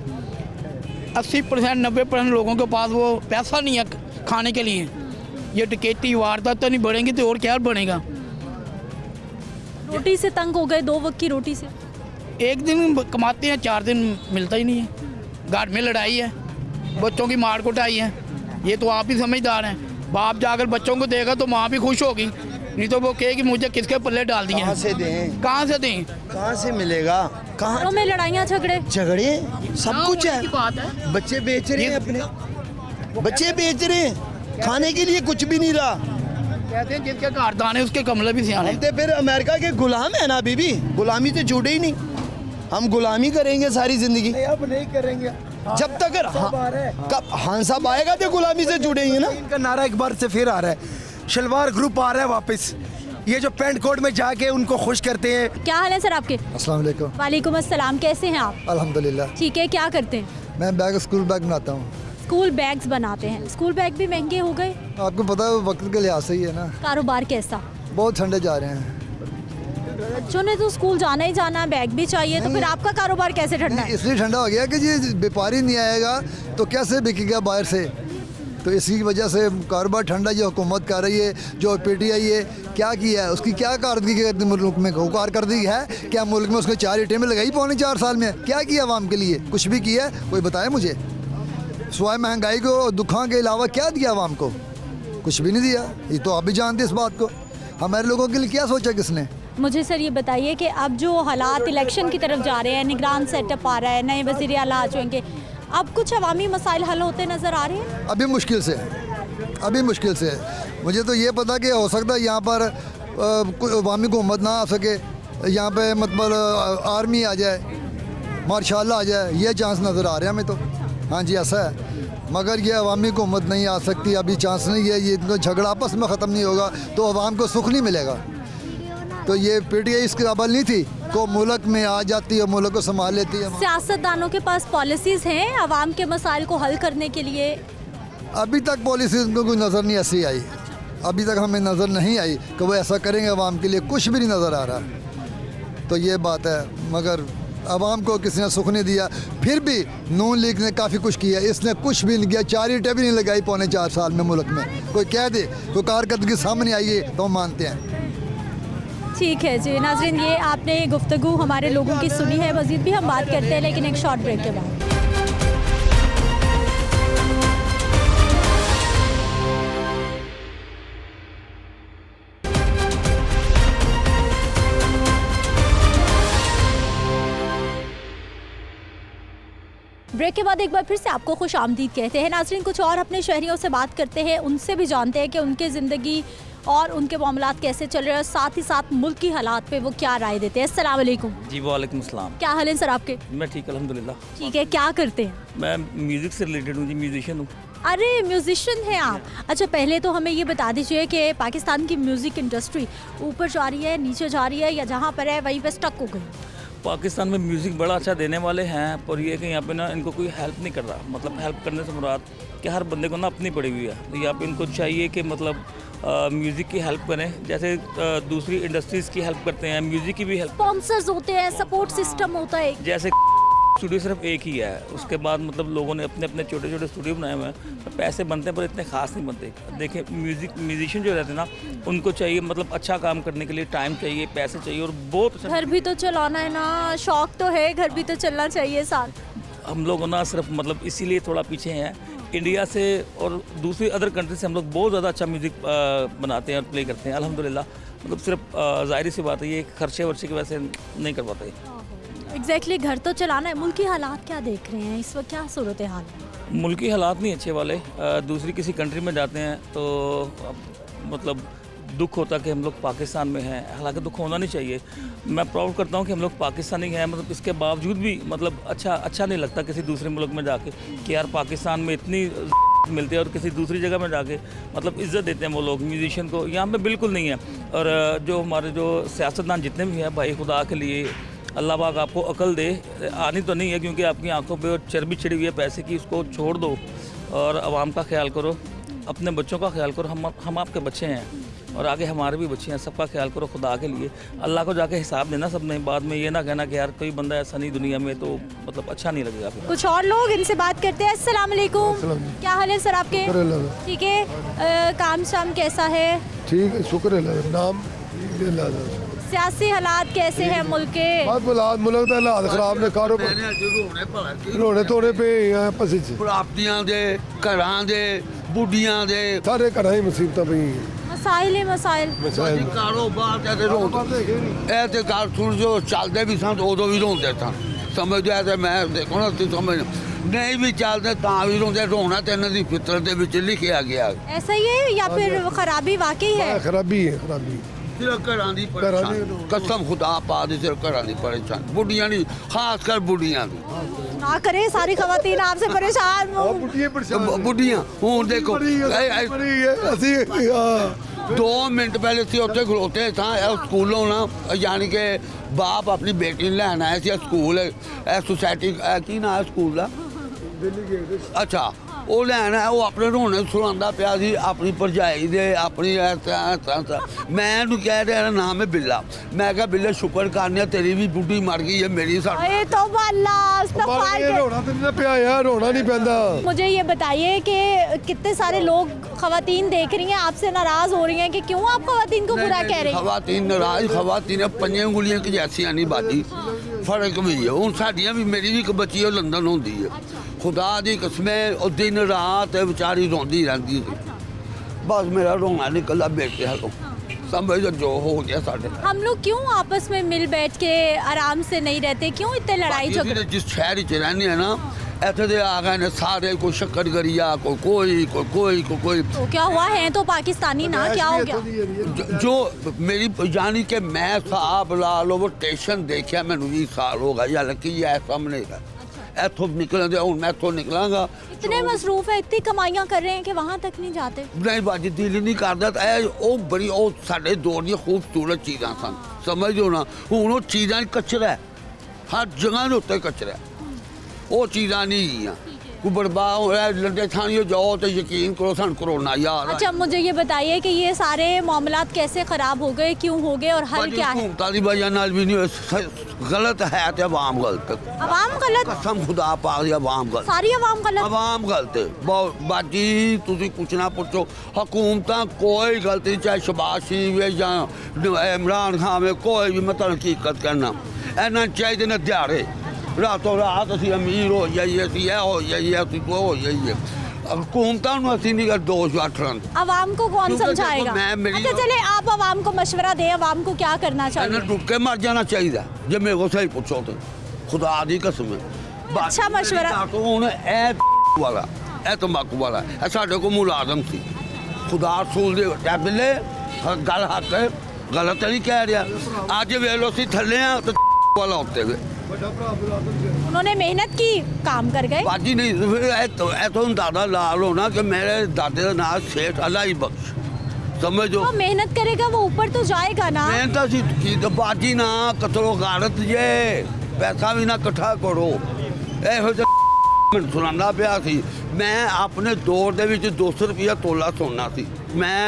80% 90% लोगों के पास वो पैसा नहीं है खाने के लिए ये डकैती वारदात तो नहीं बढ़ेंगी तो और क्या बढ़ेगा रोटी से तंग हो गए 2 वक्त की रोटी से। एक दिन कमाते हैं 4 दिन मिलता ही नहीं है घर में लड़ाई है बच्चों की मार कुटाई है ये तो आप ही समझदार हैं बाप जाकर बच्चों को देगा तो माँ भी खुश होगी नहीं तो वो कहेगी मुझे किसके पल्ले डाल दिए कहाँ से दें कहाँ से दें कहाँ से मिलेगा कहाँ घरों में लड़ाइयाँ झगड़े झगड़े सब कुछ की बात है है बच्चे बेच रहे हैं अपने बच्चे बेच रहे हैं खाने के लिए कुछ भी नहीं रहा कहते हैं जिसके घर दाने उसके कमले भी सियाने हम तो फिर अमेरिका के गुलाम है ना अभी भी गुलामी से जुड़े ही नहीं हम गुलामी करेंगे सारी जिंदगी अब नहीं करेंगे जब तक कब हाँ साहब आएगा तो गुलामी से जुड़ेंगे ना इनका नारा एक बार से फिर आ रहा है शलवार ग्रुप आ रहा है वापस ये जो पैंट कोट में जाके उनको खुश करते हैं। क्या हाल है सर आपके? अस्सलाम वालेकुम। वालेकुम अस्सलाम, कैसे हैं आप? अल्हम्दुलिल्लाह ठीक है, क्या करते हैं? मैं बैग स्कूल बैग बनाता हूँ। स्कूल बैग्स बनाते हैं, स्कूल बैग भी महंगे हो गए? आपको पता है वक्त के लिहाज से ही है ना। कारोबार कैसा? बहुत ठंडे जा रहे हैं। बच्चों ने तो स्कूल जाना ही जाना है, बैग भी चाहिए, तो फिर आपका कारोबार कैसे ठंडा है? इसलिए ठंडा हो गया कि जी व्यापारी नहीं आएगा तो कैसे बिकेगा बाहर से। तो इसी वजह से कारोबार ठंडा जो हुकूमत कर रही है, जो PTI है, क्या किया है, उसकी क्या कारदगी करती मुल्क में, कारकर्दगी है क्या मुल्क में? उसने 4 ईटें में लगाई 4.25 साल में, क्या किया आवाम के लिए? कुछ भी किया है? कोई बताए मुझे। सिवाय महंगाई को, दुखों के अलावा क्या दिया आवाम को? कुछ भी नहीं दिया। ये तो आप भी जानते इस बात को। हमारे लोगों के लिए क्या सोचा किसने? मुझे सर ये बताइए कि अब जो हालात इलेक्शन की तरफ जा रहे हैं, निगरान सेटअप आ रहा है, नए वज़ीर आला आ जाएंगे, अब कुछ अवामी मसाइल हल होते नज़र आ रहे हैं? अभी मुश्किल से, अभी मुश्किल से। मुझे तो ये पता कि हो सकता है यहाँ पर अवामी हुकूमत ना आ सके, यहाँ पे मतलब आर्मी आ जाए, मार्शल आ जाए, ये चांस नज़र आ रहे हैं हमें तो। हाँ जी, ऐसा है। मगर ये अवामी हुकूमत नहीं आ सकती, अभी चांस नहीं है। ये इतना झगड़ा आपस में ख़त्म नहीं होगा तो अवाम को सुख नहीं मिलेगा। तो ये PTI इसके काबिल नहीं थी को मुल्क में आ जाती है, मुल्क को संभाल लेती है। सियासतदानों के पास पॉलिसीज़ हैं अवाम के मसाइल को हल करने के लिए? अभी तक पॉलिसीज़ को कोई नज़र नहीं ऐसी आई, अभी तक हमें नज़र नहीं आई कि वो ऐसा करेंगे अवाम के लिए। कुछ भी नहीं नज़र आ रहा। तो ये बात है। मगर आवाम को किसी ने सुख नहीं दिया। फिर भी नून लीग ने काफ़ी कुछ किया, इसने कुछ भी नहीं किया। 4 ईटें भी नहीं लगाई 4.25 साल में मुल्क में। कोई कह दे, कोई कारकर्दगी सामने आई है तो हम मानते हैं। ठीक है जी नाज़रीन, ये आपने गुफ्तगू हमारे लोगों की सुनी है। मज़ीद भी हम बात करते हैं लेकिन एक शॉर्ट ब्रेक के बाद। ब्रेक के बाद एक बार फिर से आपको खुश आमदीद कहते हैं। नाज़रीन, कुछ और अपने शहरियों से बात करते हैं, उनसे भी जानते हैं कि उनकी ज़िंदगी और उनके मामलात कैसे चल रहे हैं और साथ ही साथ मुल्क की हालात पे वो क्या राय देते हैं। अस्सलाम वालेकुम। जी वालेकुम सलाम। क्या हाल है सर आपके? मैं ठीक अल्हम्दुलिल्लाह। ठीक है, क्या करते हैं? मैं म्यूज़िक से रिलेटेड हूँ जी, म्यूजिशियन हूँ। अरे म्यूजिशियन हैं आप? अच्छा, पहले तो हमें ये बता दीजिए कि पाकिस्तान की म्यूज़िक इंडस्ट्री ऊपर जा रही है, नीचे जा रही है, या जहाँ पर है वहीं पर स्टक हो गई? पाकिस्तान में म्यूज़िक बड़ा अच्छा देने वाले हैं, पर ये कि यहाँ पे ना इनको कोई हेल्प नहीं कर रहा। मतलब हेल्प करने से मुराद कि हर बंदे को ना अपनी पड़ी हुई है। तो यहाँ पे इनको चाहिए कि मतलब म्यूज़िक की हेल्प करें, जैसे दूसरी इंडस्ट्रीज़ की हेल्प करते हैं, म्यूज़िक की भी हेल्प। स्पॉन्सर्स होते हैं, सपोर्ट सिस्टम होता है। जैसे स्टूडियो सिर्फ एक ही है, उसके बाद मतलब लोगों ने अपने अपने छोटे छोटे स्टूडियो बनाए हुए हैं, तो पैसे बनते हैं पर इतने खास नहीं बनते। देखिए म्यूजिशियन जो रहते हैं ना, उनको चाहिए मतलब अच्छा काम करने के लिए टाइम चाहिए, पैसे चाहिए और बहुत। घर भी तो चलाना है ना, शौक तो है, घर भी तो चलना चाहिए साथ। हम लोग ना सिर्फ मतलब इसीलिए थोड़ा पीछे हैं इंडिया से, और दूसरी अदर कंट्री से हम लोग बहुत ज़्यादा अच्छा म्यूज़िक बनाते हैं और प्ले करते हैं अल्हम्दुलिल्लाह। मतलब सिर्फ ज़ाहिर सी बात है, ये खर्चे वर्चे की वजह से नहीं कर पाते। एग्जैक्टली, घर तो चलाना है। मुल्क की हालात क्या देख रहे हैं इस वक्त, क्या सूरत हाल है? मुल्क की हालात नहीं अच्छे वाले। दूसरी किसी कंट्री में जाते हैं तो मतलब दुख होता कि हम लोग पाकिस्तान में हैं, हालांकि दुख होना नहीं चाहिए। मैं प्राउड करता हूँ कि हम लोग पाकिस्तानी हैं, मतलब इसके बावजूद भी मतलब अच्छा नहीं लगता किसी दूसरे मुल्क में जाके कि यार पाकिस्तान में इतनी मिलती है और किसी दूसरी जगह में जाके मतलब इज़्ज़त देते हैं वो लोग म्यूजिशियन को, यहाँ पे बिल्कुल नहीं है। और जो हमारे जो सियासतदान जितने भी हैं भाई, खुदा के लिए अल्लाह पाक आपको अकल दे। आनी तो नहीं है क्योंकि आपकी आंखों पे चर्बी चढ़ी हुई है पैसे की, उसको छोड़ दो और आवाम का ख्याल करो, अपने बच्चों का ख्याल करो। हम आपके बच्चे हैं और आगे हमारे भी बच्चे हैं, सबका ख्याल करो खुदा के लिए। अल्लाह को जाके हिसाब देना सब ने, बाद में ये ना कहना कि यार कोई बंदा ऐसा नहीं दुनिया में, तो मतलब अच्छा नहीं लगेगा फिर। कुछ और लोग, इनसे बात करते हैं। अस्सलाम वालेकुम। क्या हाल है सर आपके? ठीक है, काम शाम कैसा है? ठीक है, शुक्र है। नाम सियासी हालात कैसे हैं मुल्क के? मुल्क के हालात खराब ने, कारोबार रोने धोने पे प्राप्तियां दे, घरां दे, बुढ़ियां दे, सारे घरां ही मुसीबतां पई। मसाइल ही मसाइल। कारोबार ऐसे गल सुन जो चलते भी सन उदों भी रोंदे सन, समझदे ऐसे मैं देखो ना समझ नहीं भी चलते तां भी रोंदे। रोना तो इन्हां दी फितरत दे विच लिखिया गया। ऐसा ही है या फिर खराबी वाकई है? खराबी है, खराबी सिर्फ घरां दी परेशान, कसम खुदा पा दी, सिर्फ घरां दी परेशान, बुढ़ियां दी, खास कर बुढ़ियां दी। ना करे सारी खवातीन आपसे परेशान हो। बुढ़ियां हूं देखो 2 मिनट पहले सी उत्थे खलोते था स्कूलों ना, यानी कि बाप अपनी बेटी लैन आया सी स्कूल सोसाइटी की ना स्कूल का, अच्छा ਉਹ ਲੈਣਾ ਉਹ ਆਪਣੇ ਰੋਣੇ ਸੁਣਾਉਂਦਾ ਪਿਆ ਸੀ ਆਪਣੀ ਭਰਜਾਈ ਦੇ ਆਪਣੀ ਮੈਂ ਇਹਨੂੰ ਕਹਿ ਰਿਹਾ ਨਾਮ ਹੈ ਬਿੱਲਾ ਮੈਂ ਕਿਹਾ ਬਿੱਲੇ ਸ਼ੁਕਰ ਕਰਨੇ ਤੇਰੀ ਵੀ ਬੁੱਢੀ ਮਰ ਗਈ ਹੈ ਮੇਰੀ ये तो रोना तो नहीं पिया यार, रोना नहीं पैंदा। मुझे ये बताइए कि कितने सारे लोग खवातीन देख रही हैं आपसे नाराज हो रही हैं कि क्यों आप खवातीन को बुरा कह रही हैं? खवातीन नाराज खवातीन पंजे उंगलियां की जैसियां नहीं बाजी फर्क भी है हूँ साडियां भी मेरी भी एक बच्ची है लंदन होंदी है खुदा दी कसमें और दिन रात बेचारी रोंदी रहती थी बस मेरा रोना निकला बेटे तो समझ जो हो गया साढ़े हम लोग क्यों आपस में मिल बैठ के आराम से नहीं रहते क्यों इतने लड़ाई झगड़े? जिस शहर च रहने हैं ना इतने दे आ गए ने सारे कोई शक्कर गरिया कोई तो क्या हुआ है तो पाकिस्तानी ना क्या हो गया? जो मेरी यानी कि मैं साहब ला लो वो स्टेशन देखा मैंने 20 साल हो गए हालांकि ये सामने का इतों निकल हूँ मैं इतों निकलांगा इतने मसरूफ है इतनी कमाइयाँ कर रहे हैं कि वहाँ तक नहीं जाते? नहीं बाजी दिल ही नहीं करता बड़ी साढ़े दौर दी खूबसूरत चीज़ां सन समझो ना हूँ वो चीज़ां कचरा है हर जगह के उत्ते कचरा है वो चीज़ां नहीं है कोई बर्बाद हो रहा है लंडे थानियों जाओ तो यकीन करो सन कोरोना यार। अच्छा मुझे ये बताइए कि ये सारे मामलात कैसे खराब हो गए क्यों हो गए और हल क्या है? ताली वजह नाल भी नहीं गलत है तो अवाम गलत अवाम गलत कसम खुदा पाक अवाम गलत सारी अवाम गलत अवाम गलत है बहुत बाजी तुसी कुछ ना पूछो हुकूमत कोई गलती चाहे शहबाज शरीफ है या इमरान खान है कोई भी मतलब हकीकत करना इन्ना चाहिए ना दिहाड़े रातों रात असी अमीर हो जाइए असी यह हो जाइए असी वो हो जाइए हुकूमतों को असी नहीं कर दोष अठन अवाम को कौन समझाएगा? अच्छा चले आप अवाम को मशवरा दें अवाम को क्या करना चाहिए? डुब के मर जाना चाहिए जब मेरे को सही पूछो तो खुदा दी कसम अच्छा मशवरा वाला तंबाकू वाला साढ़े को मुलाजम थी खुदा रसूल दे बिल्ले गल हक है गलत नहीं कह रहा अज वेलो सी थले वाला होते हुए उन्होंने मेहनत की काम कर गए बाजी नहीं फिर तो दादा लाल होना कि मेरे दादे का नाम सेठ अलाई बख्श समझो वो मेहनत करेगा वो ऊपर तो जाएगा ना मेहनत की तो बाजी ना कतरो गारत जे पैसा भी ना इकट्ठा करो सुनाना पिया सी मैं अपने दौर दे विच 200 रुपया तोला सोना सी मैं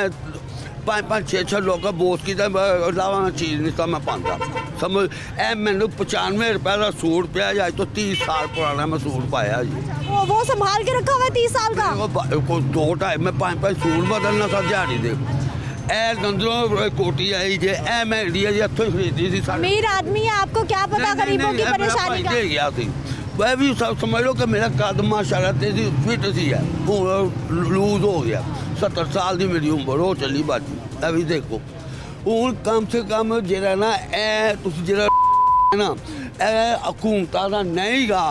5-5 6 लोग बोस की अलावा चीज़ नहीं था मैं पाता समझ ए मैंने 95 रुपए का सूट पाया जाए तो 30 साल पुराना मैं सूट पाया जी वो संभाल के रखा हुआ 30 साल का को 2-2.5 में 5-5 सूट बदलना था दिहाड़ी दे ए गंदलों कोटी आई जे ए मैं इंडिया जी इतों खरीदी थी अमीर आदमी है आपको क्या पता गरीबों की परेशानी का गया थी वह भी सब समझ लो कि मेरा कद माशाल्लाह तेजी फिट सी है लूज हो गया 70 साल की मेरी उम्र हो चली बाजी अभी देखो हूँ कम से कम जरा ना ना हुकूमत का नहीं गा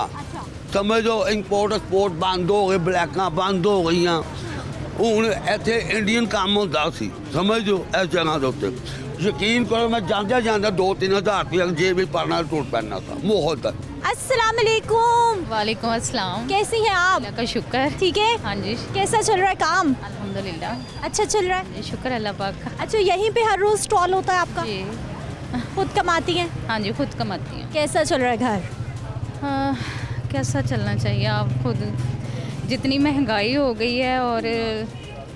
समझो इंपोर्ट एक्सपोर्ट बंद हो गए ब्लैक बंद हो गई हूँ इतने इंडियन काम होता सी समझो इस जगह के उत्ते यकीन करो मैं जाता जाता 2-3 हज़ार रुपया जेब में पढ़ना टूट पैना था मोहत अस्सलाम वालेकुम। वालेकुम अस्सलाम। कैसी हैं आप? अल्लाह का शुक्र। ठीक है। हाँ जी। कैसा चल रहा है काम? अल्हम्दुलिल्लाह अच्छा चल रहा है। शुक्र अल्लाह पाक का। अच्छा यहीं पे हर रोज स्टॉल होता है आपका? जी। खुद कमाती हैं? हाँ जी खुद कमाती हैं। कैसा चल रहा है घर? कैसा चलना चाहिए आप खुद जितनी महंगाई हो गई है और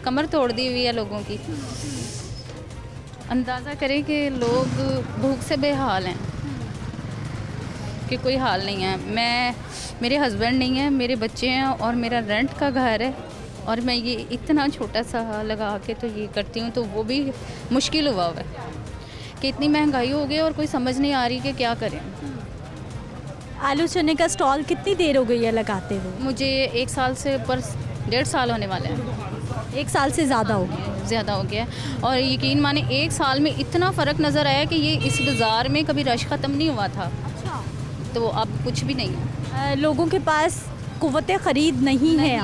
कमर तोड़ दी हुई है लोगों की अंदाज़ा करें कि लोग भूख से बेहाल हैं कि कोई हाल नहीं है। मेरे हस्बैंड नहीं है मेरे बच्चे हैं और मेरा रेंट का घर है और मैं ये इतना छोटा सा लगा के तो ये करती हूँ तो वो भी मुश्किल हुआ है कि इतनी महंगाई हो गई और कोई समझ नहीं आ रही कि क्या करें। आलू चने का स्टॉल कितनी देर हो गई है लगाते हुए? मुझे 1 साल से ऊपर 1.5 साल होने वाले हैं। 1 साल से ज़्यादा हो गया? ज़्यादा हो गया और यकीन माने 1 साल में इतना फ़र्क नज़र आया कि ये इस बाज़ार में कभी रश ख़त्म नहीं हुआ था। अच्छा। तो अब कुछ भी नहीं है। लोगों के पास कुव्वत ख़रीद नहीं है।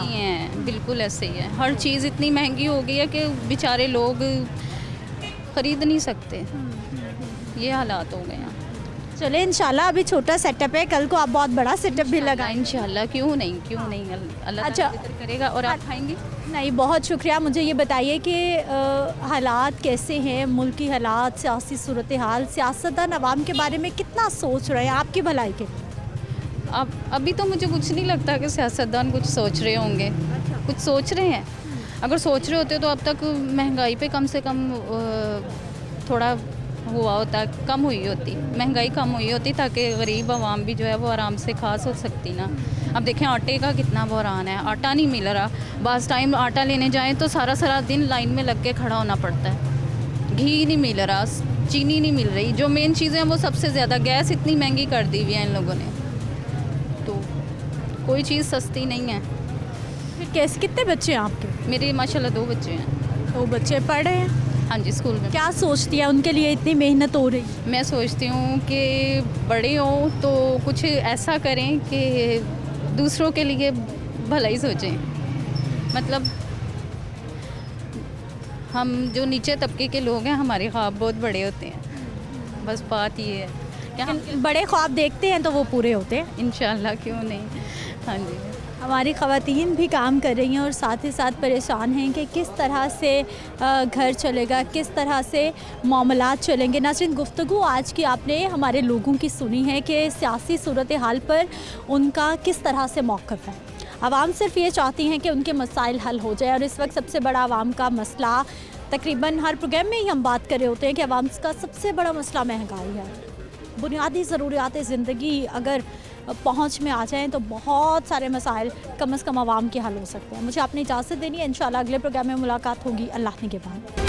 बिल्कुल ऐसे ही है। हर चीज़ इतनी महंगी हो गई है कि बेचारे लोग ख़रीद नहीं सकते। ये हालात हो गए हैं। चले इंशाल्लाह अभी छोटा सेटअप है कल को आप बहुत बड़ा सेटअप भी लगाएं इंशाल्लाह। क्यों नहीं अल्लाह अच्छा करेगा। और आप खाएंगे? नहीं बहुत शुक्रिया। मुझे ये बताइए कि हालात कैसे हैं मुल्क की हालात सियासी सूरत हाल सियासतदान अवाम के बारे में कितना सोच रहे हैं आपकी भलाई के लिए? अब अभी तो मुझे कुछ नहीं लगता कि सियासतदान कुछ सोच रहे होंगे। कुछ सोच रहे हैं? अगर सोच रहे होते तो अब तक महंगाई पे कम से कम थोड़ा हुआ होता, कम हुई होती, महंगाई कम हुई होती, ताकि गरीब आवाम भी जो है वो आराम से खा सकती ना। अब देखें आटे का कितना बहरान है, आटा नहीं मिल रहा। बास टाइम आटा लेने जाएं तो सारा दिन लाइन में लग के खड़ा होना पड़ता है। घी नहीं मिल रहा, चीनी नहीं मिल रही, जो मेन चीज़ें हैं वो सबसे ज़्यादा। गैस इतनी महंगी कर दी हुई है इन लोगों ने, तो कोई चीज़ सस्ती नहीं है। फिर कैसे, कितने बच्चे हैं आपके? मेरे माशाल्लाह 2 बच्चे हैं। 2 बच्चे पढ़ रहे हैं? हाँ जी, स्कूल में। क्या सोचती है उनके लिए इतनी मेहनत हो रही? मैं सोचती हूँ कि बड़े हों तो कुछ ऐसा करें कि दूसरों के लिए भलाई सोचें। मतलब हम जो नीचे तबके के लोग हैं, हमारे ख्वाब बहुत बड़े होते हैं, बस बात ये है। क्या बड़े ख्वाब देखते हैं तो वो पूरे होते हैं इंशाल्लाह, क्यों नहीं। हाँ जी, हमारी ख़वातीन भी काम कर रही हैं और साथ ही साथ परेशान हैं कि किस तरह से घर चलेगा, किस तरह से मामलात चलेंगे। नाज़रीन, गुफ्तगू आज की आपने हमारे लोगों की सुनी है कि सियासी सूरत हाल पर उनका किस तरह से मौक़िफ़ है। आवाम सिर्फ ये चाहती हैं कि उनके मसाइल हल हो जाए और इस वक्त सबसे बड़ा आवाम का मसला, तकरीबन हर प्रोग्राम में ही हम बात कर रहे होते हैं कि आवाम का सबसे बड़ा मसला महंगाई है। बुनियादी ज़रूरियात ज़िंदगी अगर पहुंच में आ जाएं तो बहुत सारे मसाइल कम से कम आवाम के हल हो सकते हैं। मुझे आपने इजाज़त देनी है। इंशाल्लाह अगले प्रोग्राम में मुलाकात होगी। अल्लाह निगहबान।